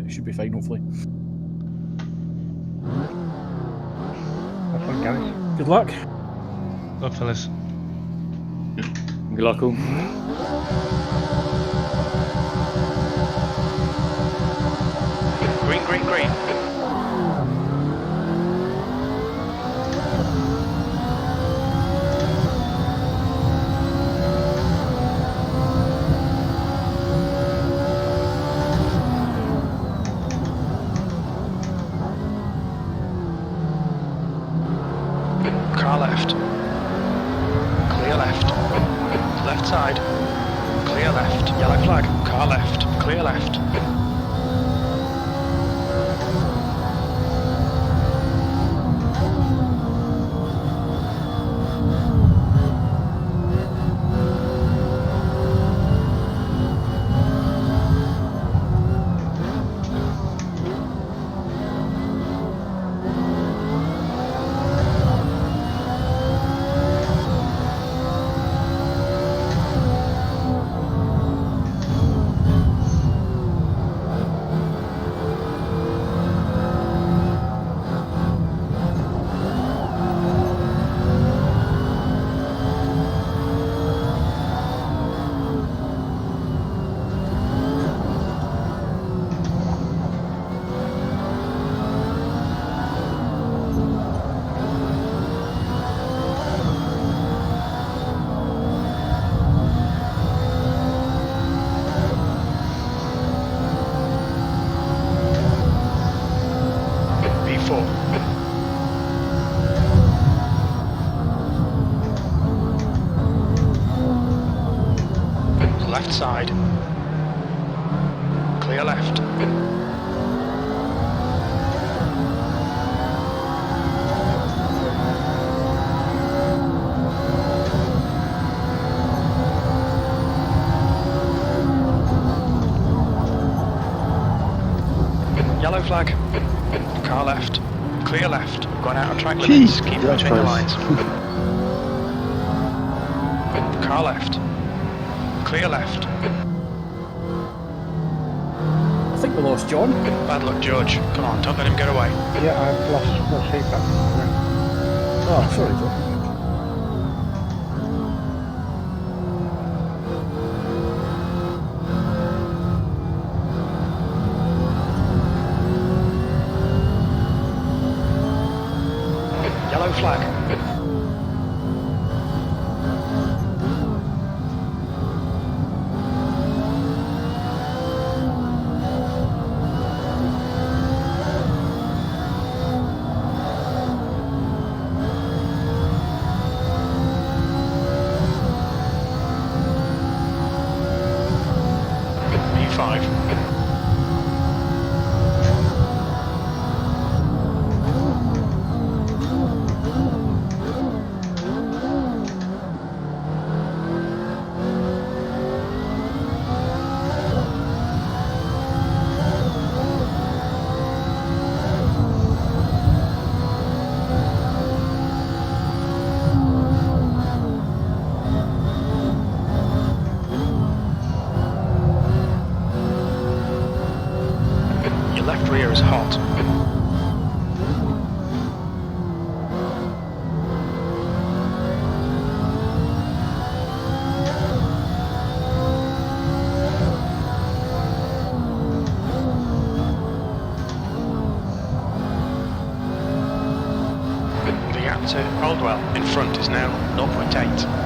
it should be fine, hopefully. Have fun, guys. Good luck. Look, fellas. Good luck, all. Green, green, green. Car left. Clear left. Left side. Clear left. Yellow flag. Car left. Clear left. B4. Left side. Clear left. Yellow flag. Car left. Clear left. Going out on track limits. Keep between the lines. Car left. Clear left. I think we lost John. Bad luck, George. Come on, don't let him get away. Yeah, I've lost feedback. Oh, sorry, John. Yellow flag. B5. Your left rear is hot. The gap to Oldwell in front is now 0.8.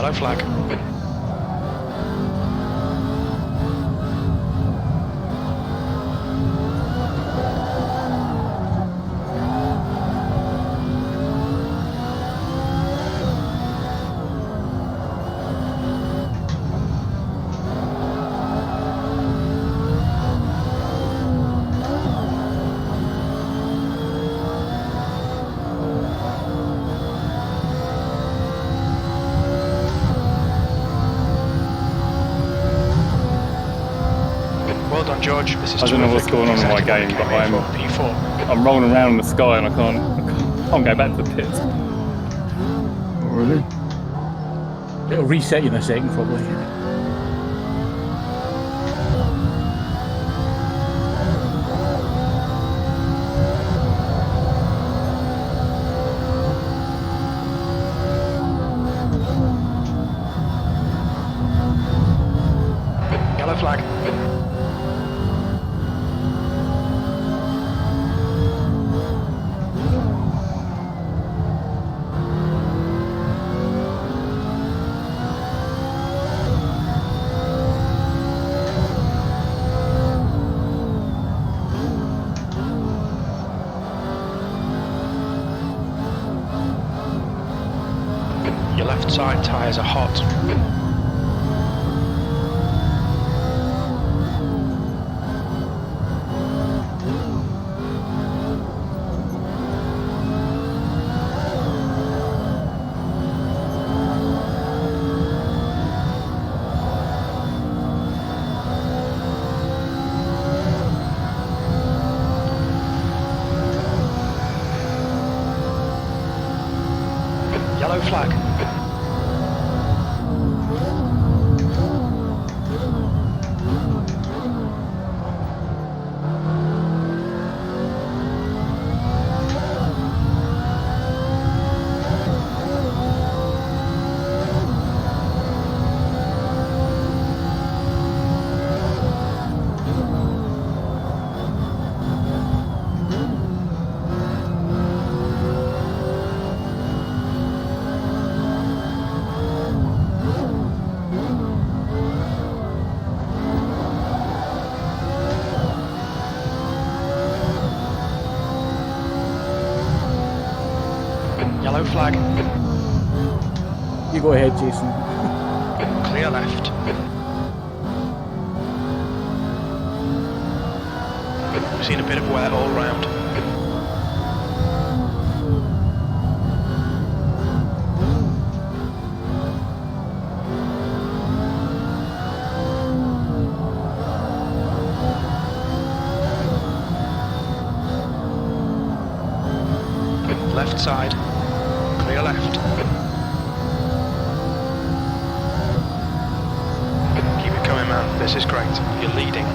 Yellow flag. Well done, George. This is I don't know what's terrific. going on in my Exactly game, what but I came here for. P4. I'm rolling around in the sky and I can't go back to the pits. Really? It'll reset you in a second, probably. Yellow flag. Your left side tyres are hot. Yellow flag. Yellow flag. You go ahead, Jason. Clear left. We've seen a bit of wear all round. Left side. Clear left. Keep it coming, man. This is great. You're leading.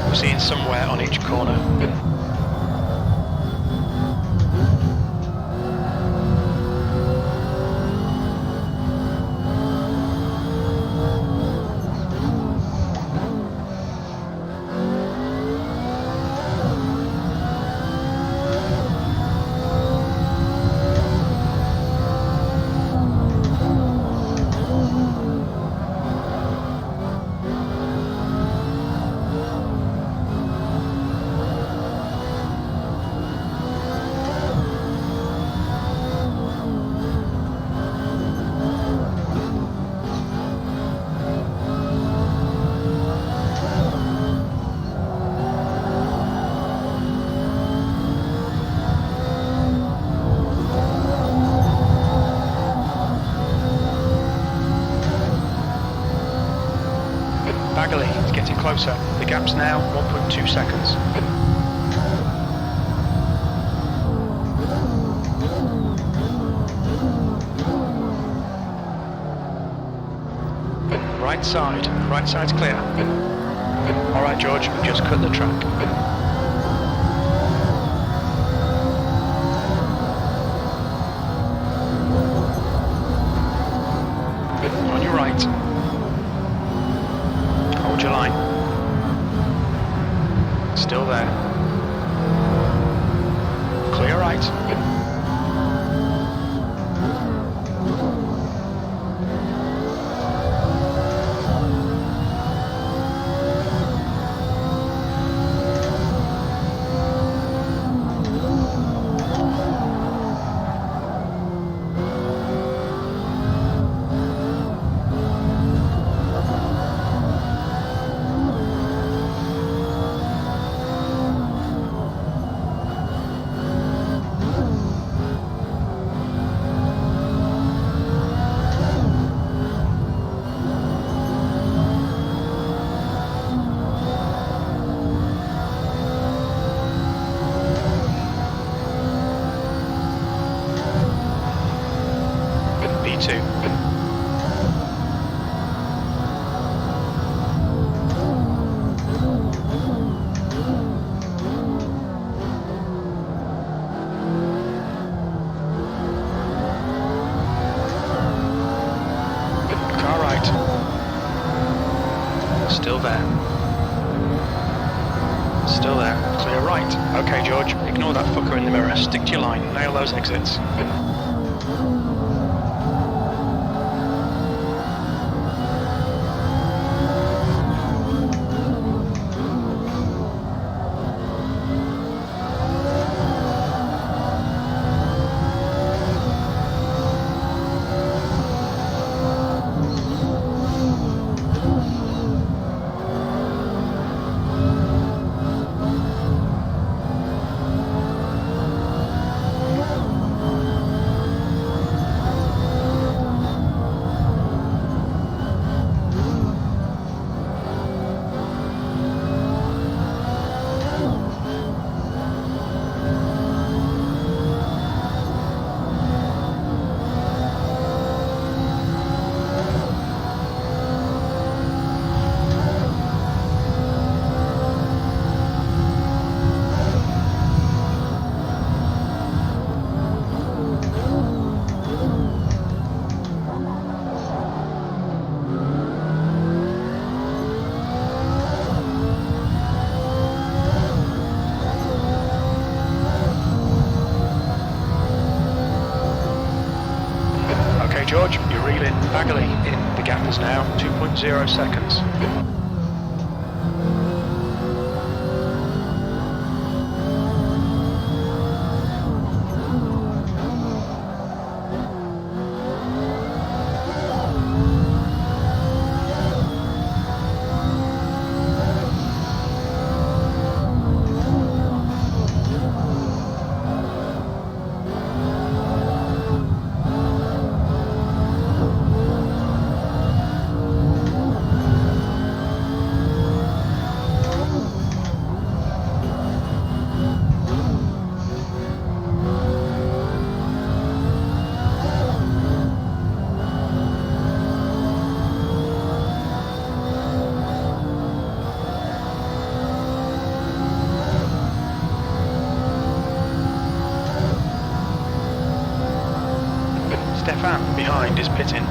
We're seeing some wear on each corner. Bagley, it's getting closer. The gap's now 1.2 seconds. Right side's clear. Alright George, we've just cut the track. Hold your line. Still there. Clear right. E2. Car right. Still there. Still there. Clear right. Okay, George, ignore that fucker in the mirror. Stick to your line. Nail those exits. George, you're reeling baggily in the gappers now, 2.0 seconds. Stefan behind is pitting.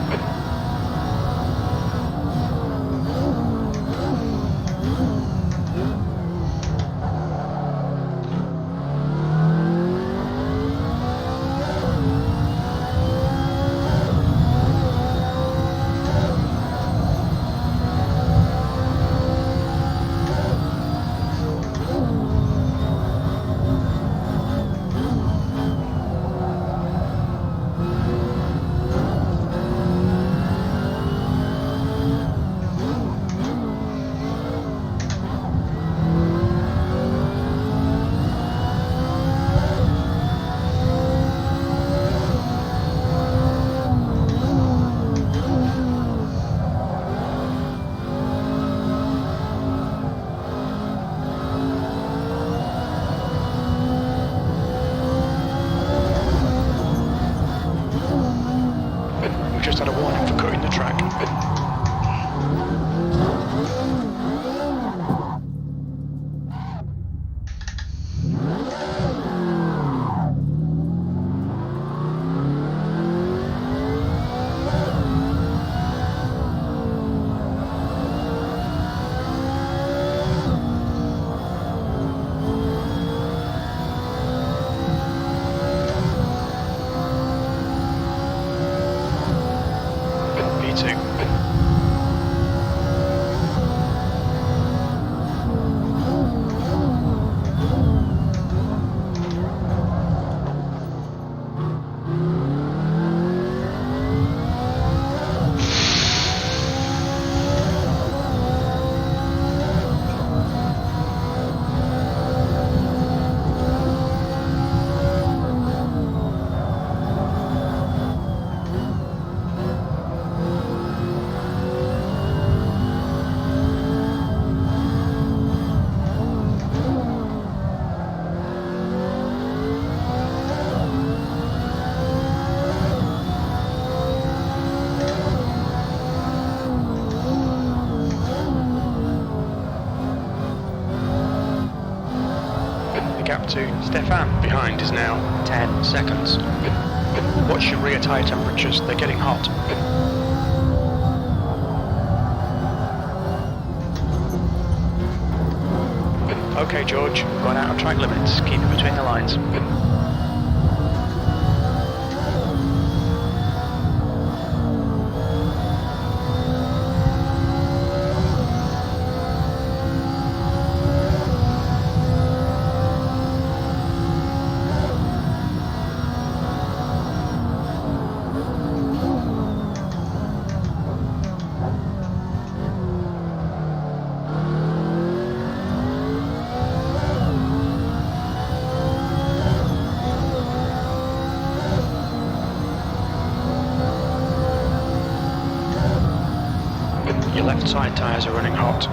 lap 2. Stefan behind is now 10 seconds. Watch your rear tyre temperatures, they're getting hot. Okay George, going out of track limits, keep it between the lines. Your left side tyres are running hot.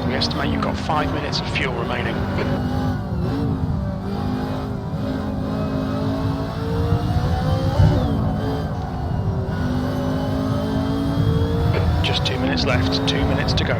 We estimate you've got 5 minutes of fuel remaining. Just 2 minutes left, 2 minutes to go.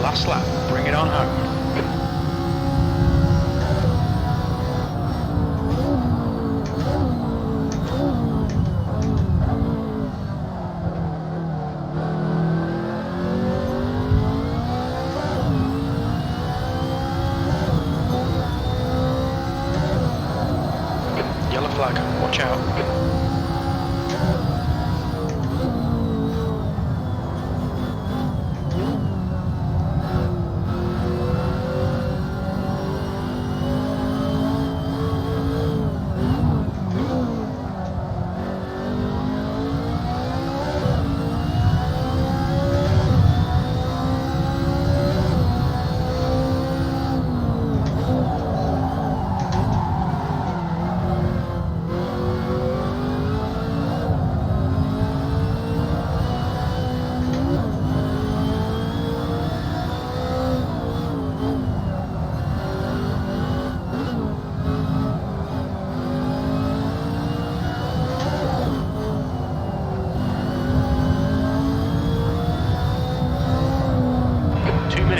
Last lap, bring it on home. Yellow flag, watch out.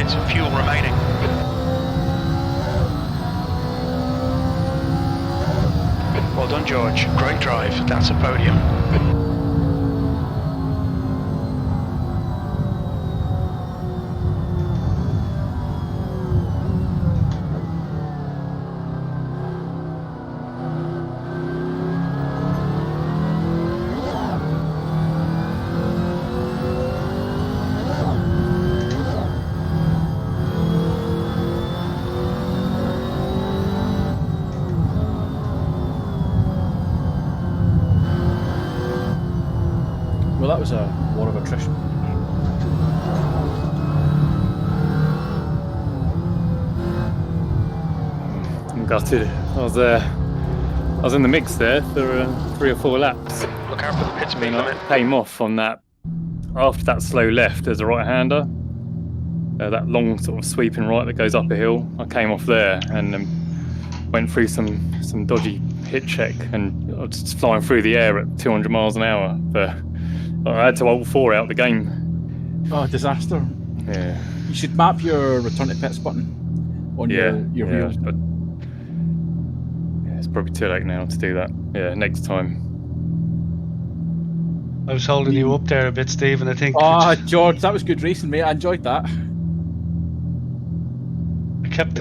Of fuel remaining. Well done, George. Great drive. That's a podium. was a lot of attrition. I'm gutted. I was in the mix there for 3 or 4 laps. Look out for the pit speed And limit. I came off on that. After that slow left, there's a right-hander. That long sort of sweeping right that goes up a hill. I came off there and went through some dodgy hit check, and I was just flying through the air at 200 miles an hour. But I had to Alt 4 out the game. Oh, disaster. Yeah. You should map your return to pits button on your wheel. But it's probably too late now to do that. Yeah, next time. I was holding you up there a bit, Stephen. I think. Oh, George, that was good racing, mate. I enjoyed that. I kept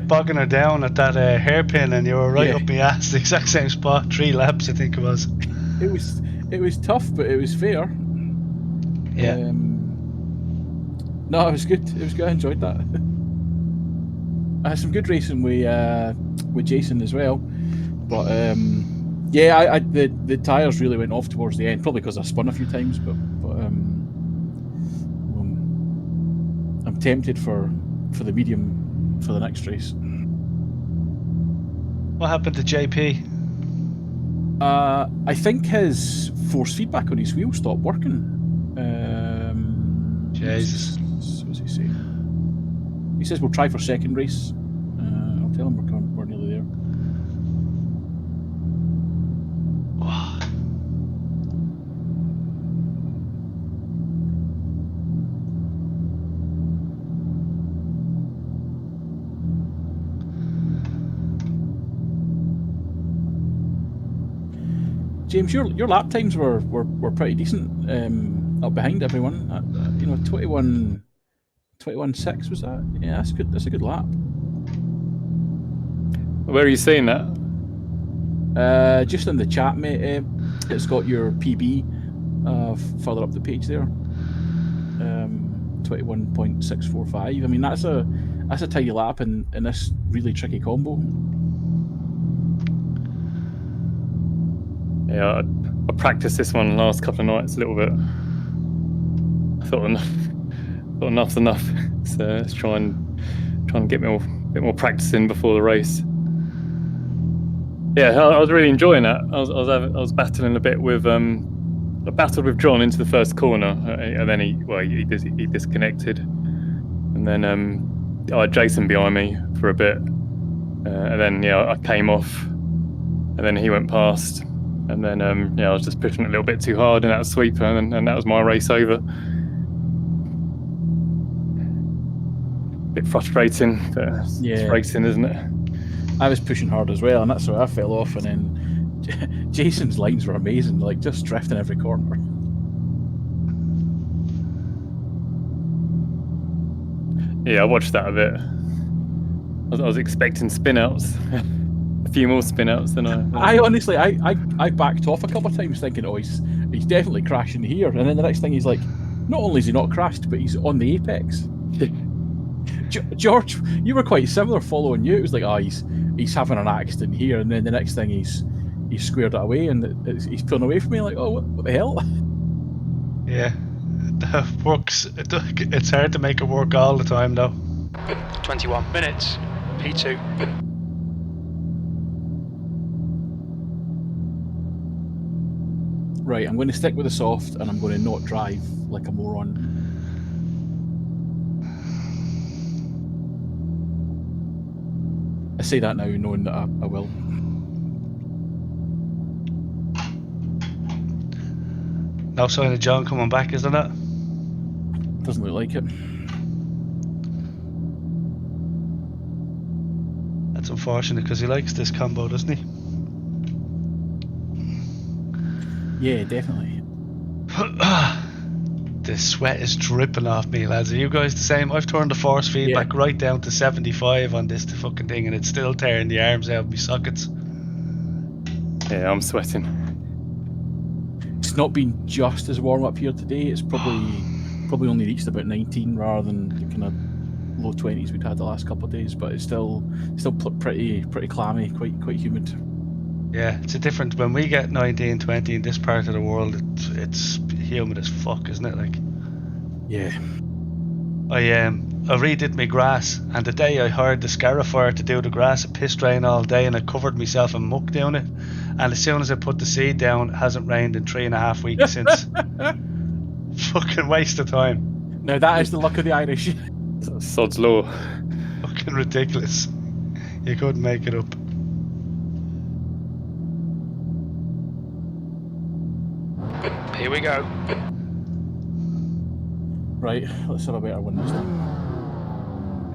bogging her down at that hairpin, and you were right up my ass, the exact same spot. 3 laps, I think it was. It was tough, but it was fair. Yeah. No, it was good. It was good. I enjoyed that. I had some good racing with Jason as well, but yeah, the tires really went off towards the end, probably because I spun a few times. But I'm tempted for the medium for the next race. What happened to JP? I think his force feedback on his wheel stopped working. Jesus. What's he saying? He says we'll try for second race. I'll tell him we're nearly there. James, your lap times were pretty decent up behind everyone. 21.6 was that? Yeah, that's good. That's a good lap. Where are you seeing that? Just in the chat, mate. It's got your PB further up the page there. 21.645. I mean, that's a tidy lap in this really tricky combo. Yeah, I practiced this one the last couple of nights a little bit. I thought enough's enough. So let's try and get a bit more practice in before the race. Yeah, I was really enjoying that. I was battling a bit with I battled with John into the first corner, and then he disconnected, and then I had Jason behind me for a bit, and then I came off, and then he went past. And then, I was just pushing it a little bit too hard in that sweeper, and that was my race over. Bit frustrating, but it's racing, isn't it? I was pushing hard as well, and that's where I fell off. And then Jason's lines were amazing, like just drifting every corner. Yeah, I watched that a bit. I was expecting spin-outs. A few more spin-outs than I honestly, I backed off a couple of times thinking, oh, he's definitely crashing here, and then the next thing he's like, not only is he not crashed, but he's on the apex. George, you were quite similar following you. It was like, oh, he's having an accident here, and then the next thing he's squared it away, and he's pulling away from me. Like, oh, what the hell? Yeah, that works. It's hard to make it work all the time, though. 21 minutes. P2. Right, I'm going to stick with the soft, and I'm going to not drive like a moron. I say that now, knowing that I will. No sign of John coming back, isn't it? Doesn't look like it. That's unfortunate because he likes this combo, doesn't he? Yeah, definitely. The sweat is dripping off me, lads. Are you guys the same? I've turned the force feedback right down to 75 on this fucking thing, and it's still tearing the arms out of my sockets. Yeah, I'm sweating. It's not been just as warm up here today. It's probably only reached about 19 rather than the kind of low 20s we'd had the last couple of days, but it's still pretty clammy, quite humid. Yeah, it's a different. When we get 19, 20 in this part of the world, it's humid as fuck, isn't it? Like, Yeah. I redid my grass, and the day I hired the scarifier to do the grass, it pissed rain all day, and I covered myself in muck down it. And as soon as I put the seed down, it hasn't rained in 3.5 weeks since. Fucking waste of time. Now that is the luck of the Irish. Sod's law. Fucking ridiculous. You couldn't make it up. Here we go. Right, let's have a better one this time.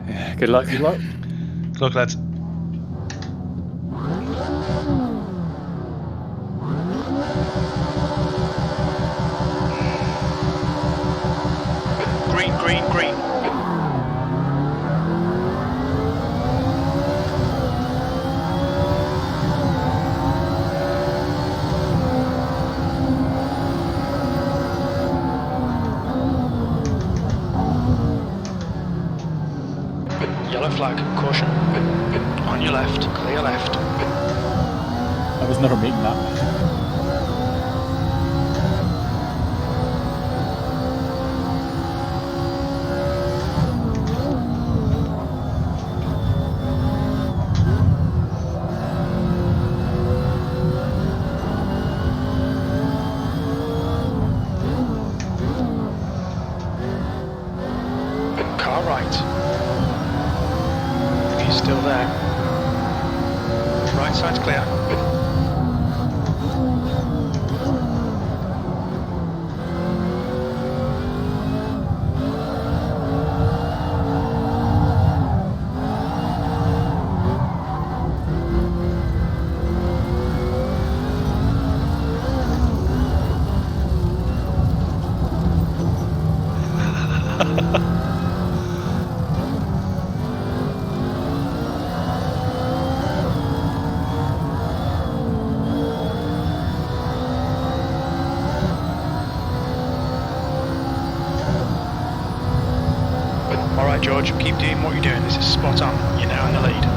Yeah, good luck. Good luck. Good luck, lads. Green, green, green. Yellow flag, caution. On your left, clear left. I was never making that. Car right. He's still there. Right side's clear. Alright George, keep doing what you're doing. This is spot on. You're now in the lead.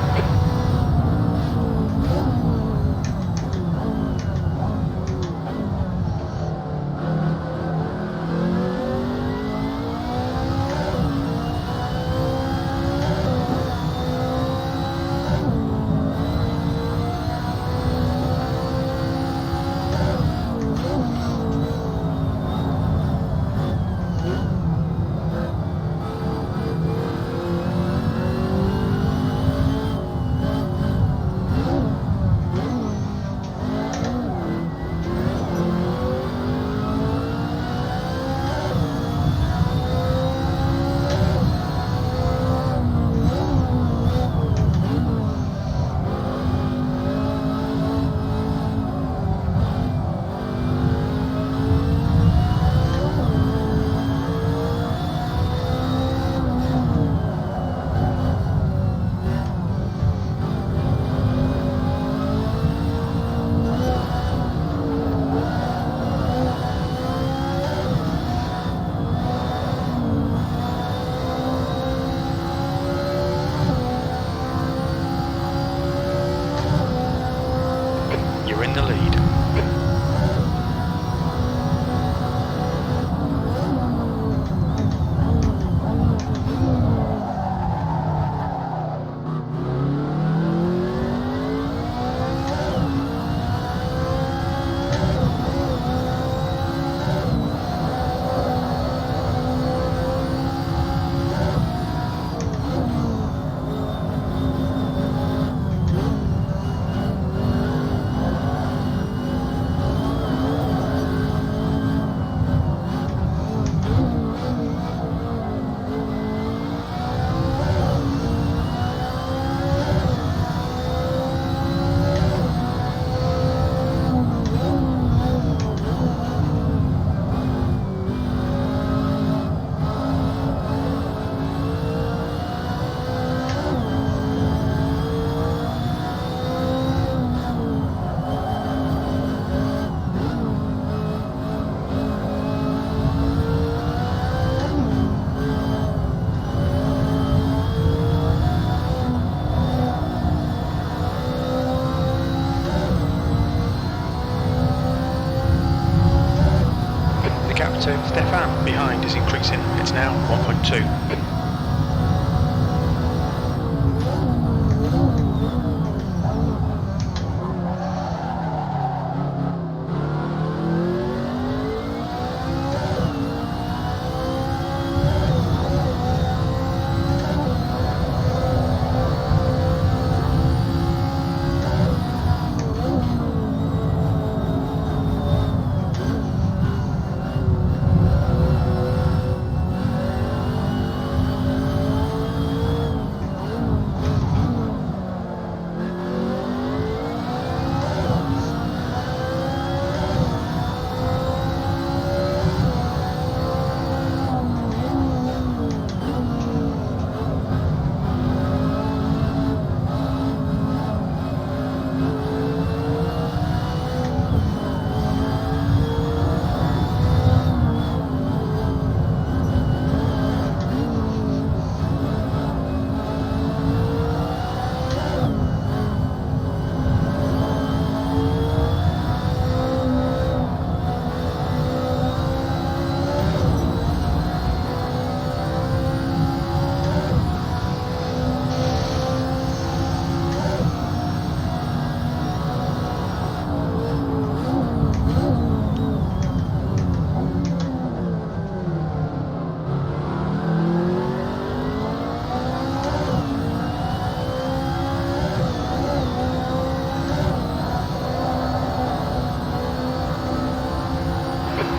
It's increasing. It's now 1.2.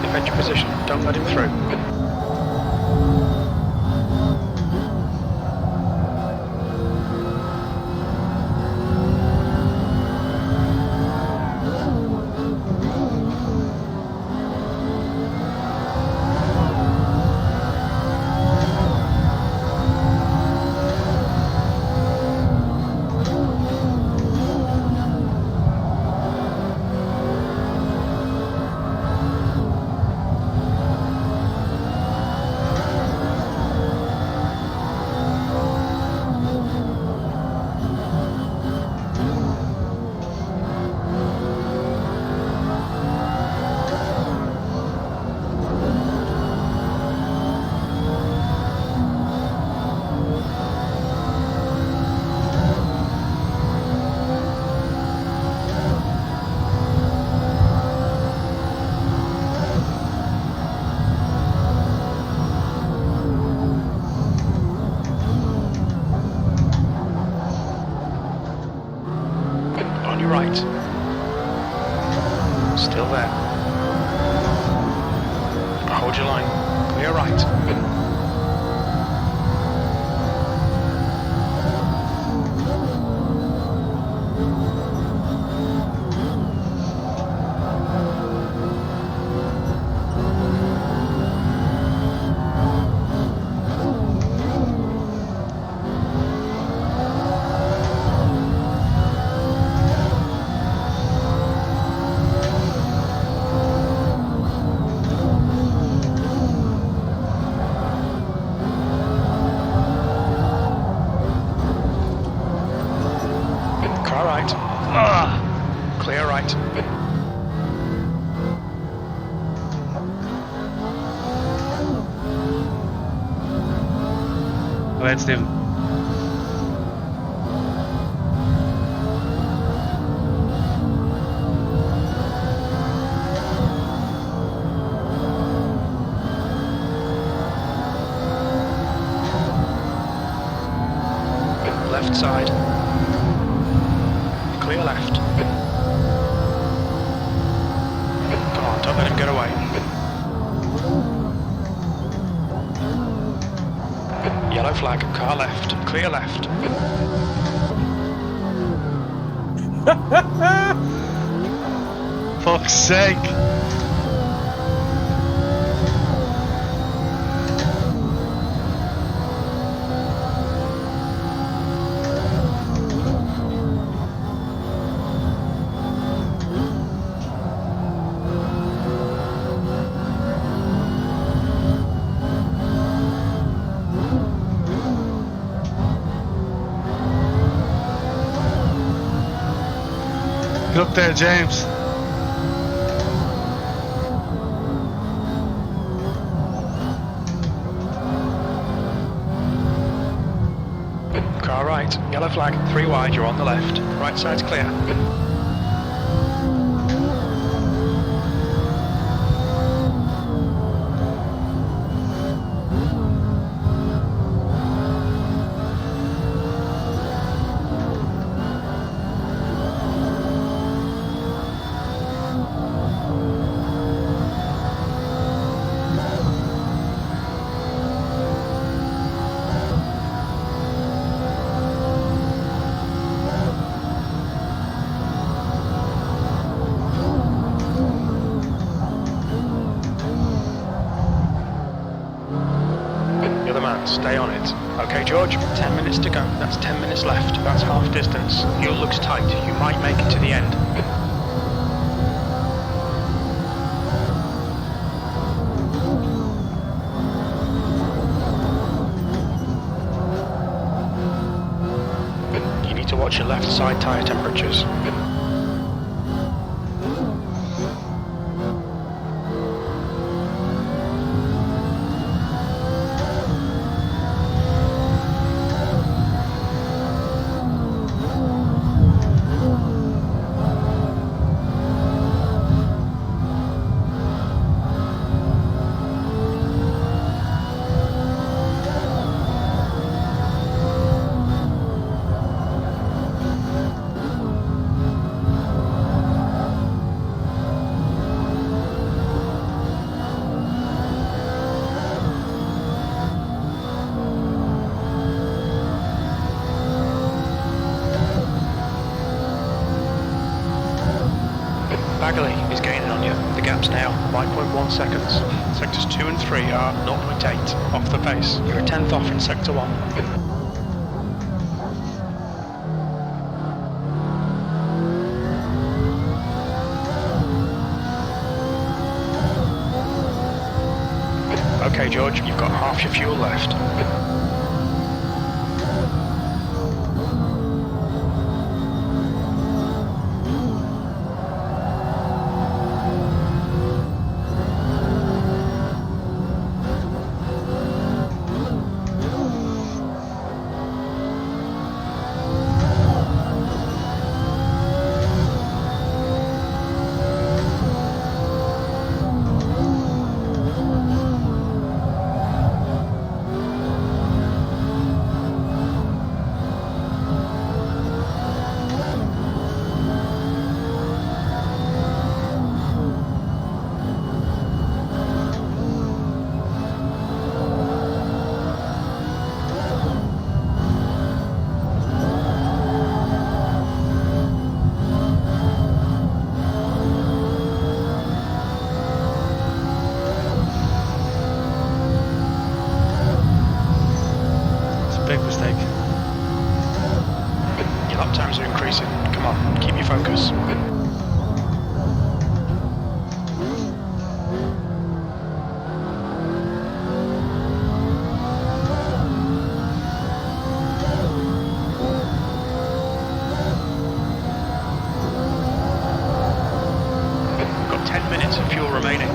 Defend your position. Don't let him through. On your right. Still there. Hold your line. Clear right. Car right. Clear right. Go ahead, Stephen. Left side. Clear left. Come on, don't let him get away. Yellow flag, car left. Clear left. Fuck's sake. Get up there, James. car right, yellow flag, 3 wide, you're on the left, right side's clear. You're the man, stay on it. Okay, George, 10 minutes to go. That's 10 minutes left. That's half distance. Fuel looks tight. You might make it to the end. You need to watch your left side tyre temperatures. Bagley is gaining on you. The gap's now 5.1 seconds. Sectors 2 and 3 are 0.8 off the pace. You're a tenth off in sector 1. Okay, George, you've got half your fuel left. Big mistake. Your lap times are increasing. Come on, keep your focus. We've got 10 minutes of fuel remaining.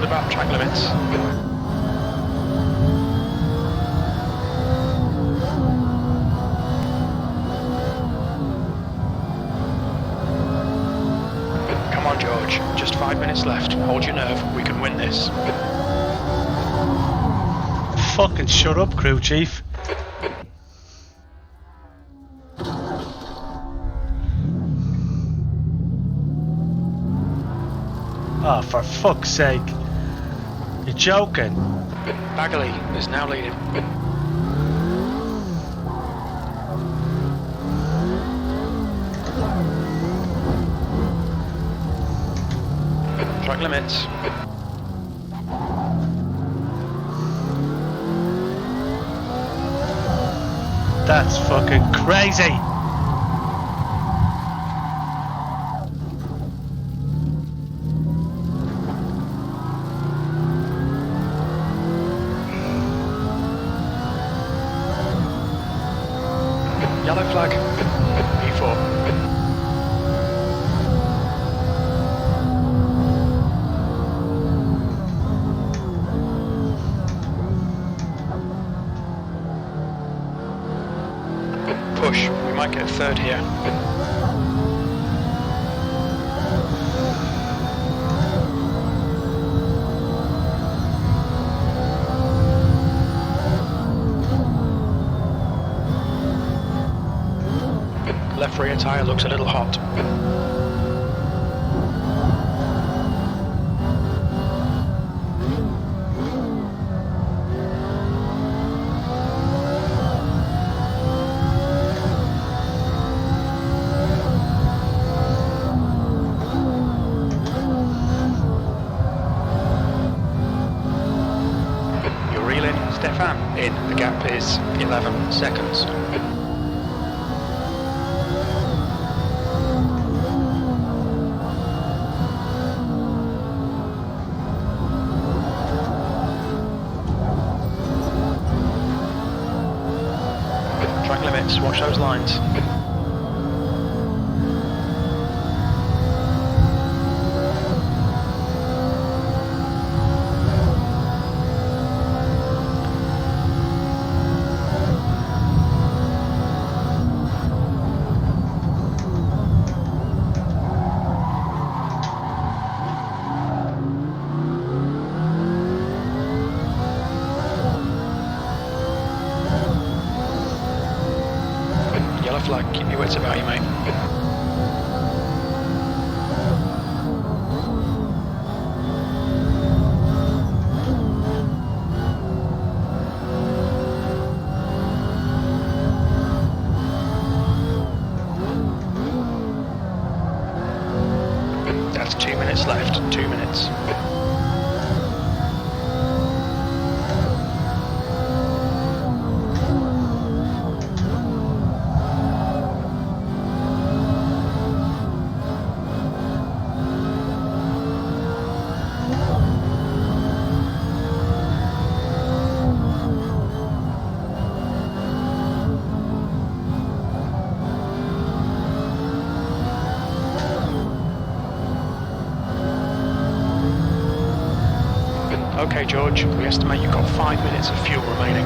roundabout track limits. Come on, George. Just 5 minutes left. Hold your nerve. We can win this. Fucking shut up, crew chief. Oh, for fuck's sake. You're joking. Bagley is now leading. Track limits. That's fucking crazy. Yellow flag. P4. Push. We might get third here. Left rear tyre looks a little hot. You're reeling, Stefan. In. The gap is 11 seconds. Track limits, watch those lines. Yellow flag, keep your wits about you, mate. That's 2 minutes left, 2 minutes. Okay, George, we estimate you've got 5 minutes of fuel remaining.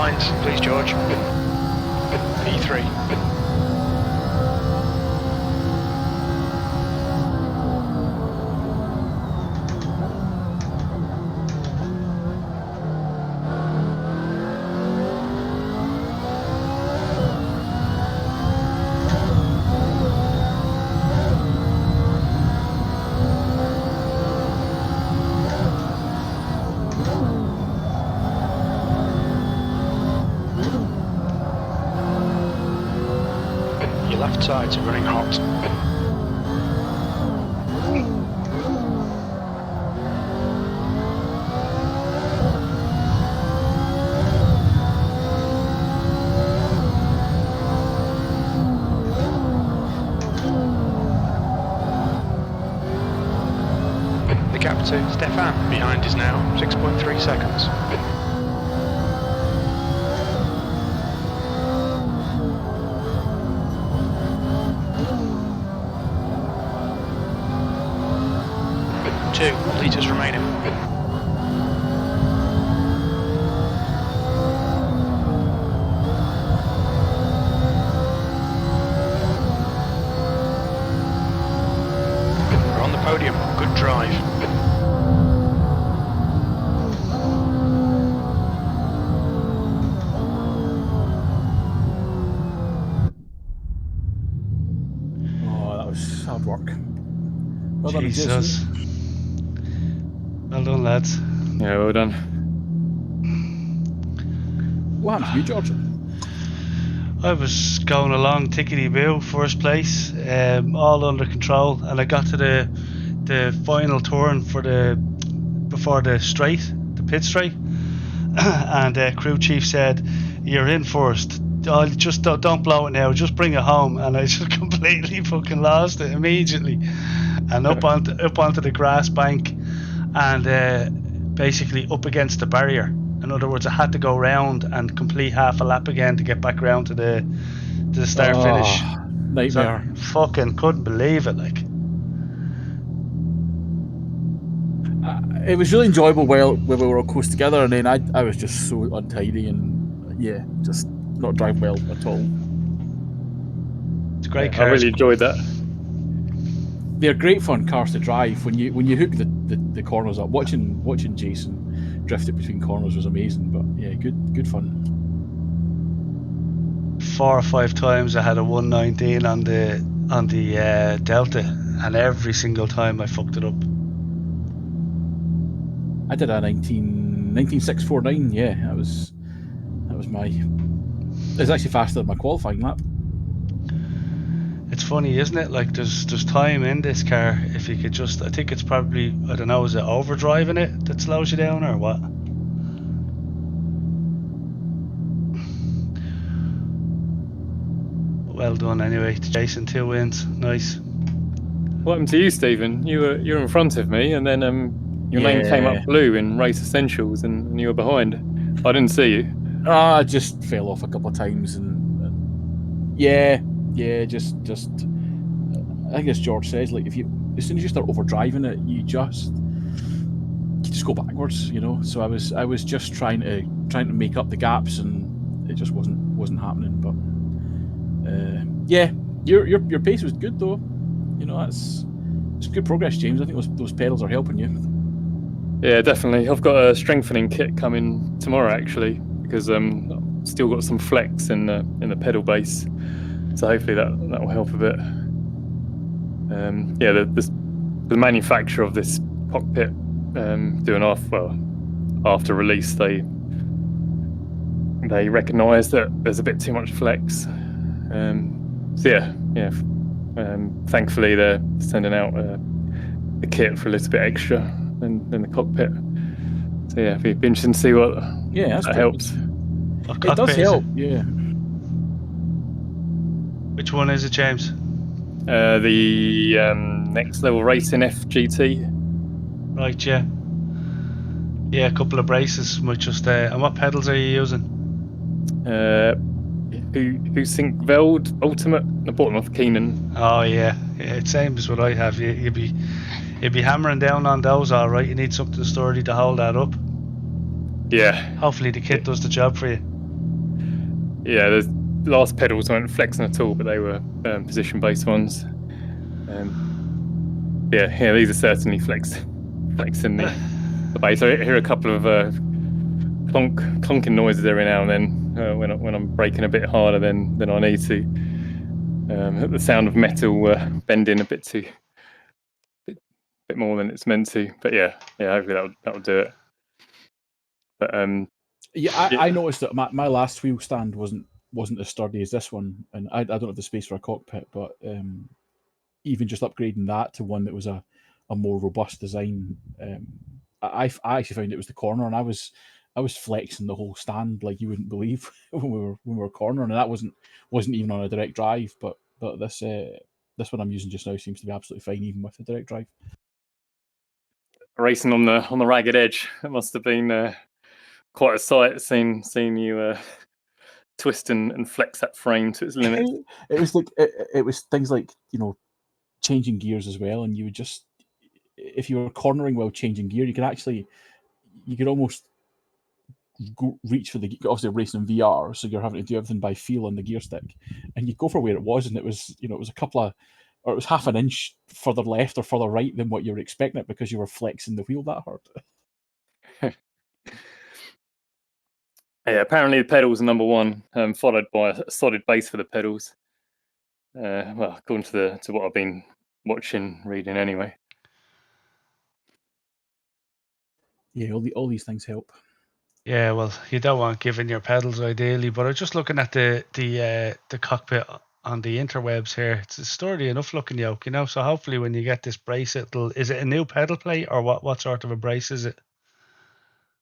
lines, please, George. E3. Your left sides are running hot. The gap to Stefan behind is now 6.3 seconds. Two litres remaining. We're on the podium. Good drive. Oh, that was hard work. Well done, Jesus. Jason. Well done, lads. Yeah, well done. What happened to you, George? I was going along tickety-boo, first place, all under control, and I got to the final turn before the pit straight, and crew chief said, "You're in first. Oh, just don't blow it now. Just bring it home." And I just completely fucking lost it immediately, and up onto the grass bank, and basically up against the barrier. In other words, I had to go round and complete half a lap again to get back round to the start finish. Nightmare. So, fucking couldn't believe it. Like, It was really enjoyable while we were all close together, and then I was just so untidy and just not driving well at all. it's great I cars. really enjoyed that. They're great fun cars to drive when you hook the corners up. Watching Jason drift it between corners was amazing. But yeah, good fun. 4 or 5 times I had a 119 on the Delta, and every single time I fucked it up. I did a 19649. Yeah, that was my. It was actually faster than my qualifying lap. It's funny, isn't it? Like, there's time in this car. If you could just, I think it's probably, I don't know, is it overdriving it that slows you down or what? Well done anyway, Jason. 2 wins, nice. What happened to you, Stephen? You were in front of me, and then your name came up blue in Race Essentials, and you were behind. I didn't see you. I just fell off a couple of times, and just I think as George says, like as soon as you start overdriving it, you just go backwards, So I was just trying to make up the gaps, and it just wasn't happening. But your pace was good though. It's good progress, James. I think those pedals are helping you. Yeah, definitely. I've got a strengthening kit coming tomorrow, actually, because I've still got some flex in the pedal base, so hopefully that will help a bit. The manufacturer of this cockpit after release, they recognise that there's a bit too much flex. Thankfully they're sending out a kit for a little bit extra than the cockpit. So yeah, it'd be interesting to see what that helps. It does help, yeah. Which one is it, James? The Next Level Racing FGT. Right, yeah. Yeah, a couple of braces might just. And what pedals are you using? Who Sync Veld Ultimate? I bought them off Keenan. Oh yeah, it's same as what I have. You'd be hammering down on those, all right. You need something sturdy to hold that up. Yeah. Hopefully the kit does the job for you. Yeah, the last pedals weren't flexing at all, but they were position-based ones. Yeah, these are certainly flexing the bass. I hear a couple of clonking noises every now and then when I'm braking a bit harder than I need to. The sound of metal bending a bit more than it's meant to. But yeah, hopefully that'll do it. But I noticed that my last wheel stand wasn't as sturdy as this one, and I don't have the space for a cockpit, but even just upgrading that to one that was a more robust design, I actually found it was the corner, and I was flexing the whole stand like you wouldn't believe when we were cornering, and that wasn't even on a direct drive, but this one I'm using just now seems to be absolutely fine even with the direct drive. Racing on the ragged edge, it must have been quite a sight seeing you twist and flex that frame to its limit. It was like it was things like, you know, changing gears as well, and you would just, if you were cornering while changing gear, you could almost reach for the, obviously racing VR, so you're having to do everything by feel on the gear stick, and you go for where it was, and it was, you know, it was a couple of, or it was half an inch further left or further right than what you were expecting it, because you were flexing the wheel that hard. Yeah, apparently the pedals are number one, followed by a solid base for the pedals. Well, according to what I've been watching, reading anyway. Yeah, all these things help. Yeah, well, you don't want giving your pedals ideally, but I'm just looking at the cockpit on the interwebs here. It's a sturdy enough looking yoke, you know. So hopefully, when you get this brace, is it a new pedal plate, or what sort of a brace is it?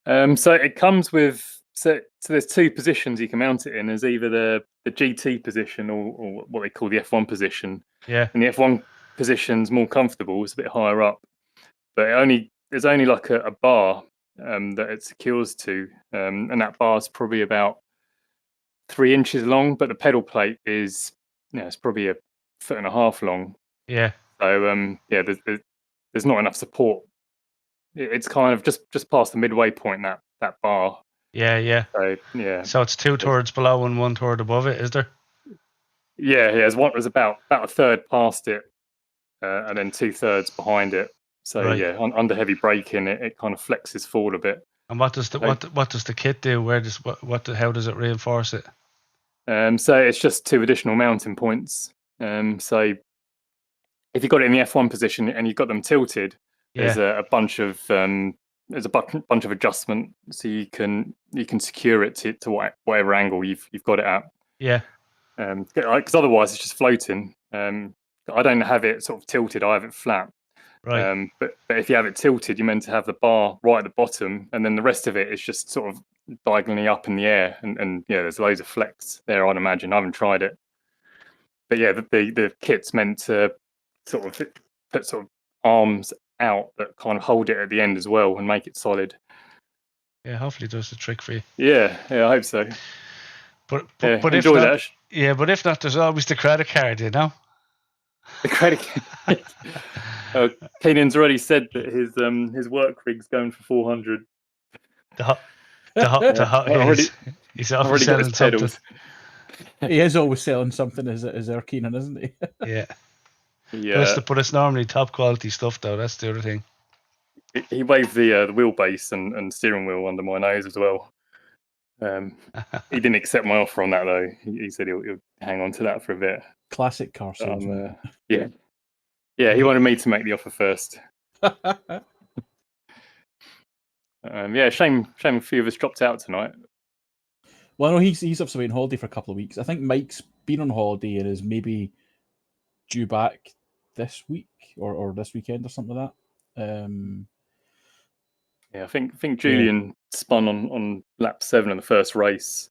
So it comes with, so there's two positions you can mount it in. There's either the GT position or what they call the F1 position. Yeah, And the F1 position's more comfortable. It's a bit higher up, but there's only like a bar that it secures to, and that bar's probably about 3 inches long. But the pedal plate is, it's probably a 1.5 long. yeah, So yeah, there's not enough support. It's kind of just past the midway point, that bar. yeah. So yeah, So it's 2/3 below and 1/3 above it, is there? yeah. There's about a third past it, and then 2/3 behind it. So Right. yeah, under heavy braking, it kind of flexes forward a bit. And what does the So, what does the kit do? Where does how does it reinforce it? so it's just 2 additional mounting points. So if you've got it in the F1 position and you've got them tilted, there's Yeah, a bunch of bunch of adjustment, so you can secure it to whatever angle you've got it at. yeah, Because otherwise it's just floating. I don't have it sort of tilted; I have it flat. right. But if you have it tilted, you're meant to have the bar right at the bottom, and then the rest of it is just sort of diagonally up in the air. And yeah, there's loads of flex there, I'd imagine. I haven't tried it, but yeah, the kit's meant to sort of put sort of arms out that kind of hold it at the end as well and make it solid. Yeah, hopefully it does the trick for you. Yeah, I hope so. But Yeah, but if enjoy not, that. yeah, but if not, there's always the credit card, you know. The credit card. Kenan's already said that his work rig's going for 400. The hot, yeah, Already he's often already got his selling something. pedals. He is always selling something as our Keenan, isn't he? Yeah, Yeah, but it's normally top quality stuff though. That's the other thing. he waved the wheelbase and steering wheel under my nose as well. He didn't accept my offer on that though. He said he'll hang on to that for a bit. Classic car salesman. Yeah, he wanted me to make the offer first. Yeah, shame a few of us dropped out tonight. Well, no, he's obviously been on holiday for a couple of weeks. I think Mike's been on holiday and is maybe due back this week or this weekend or something like that. Yeah, I think Julian spun on lap 7 of the first race.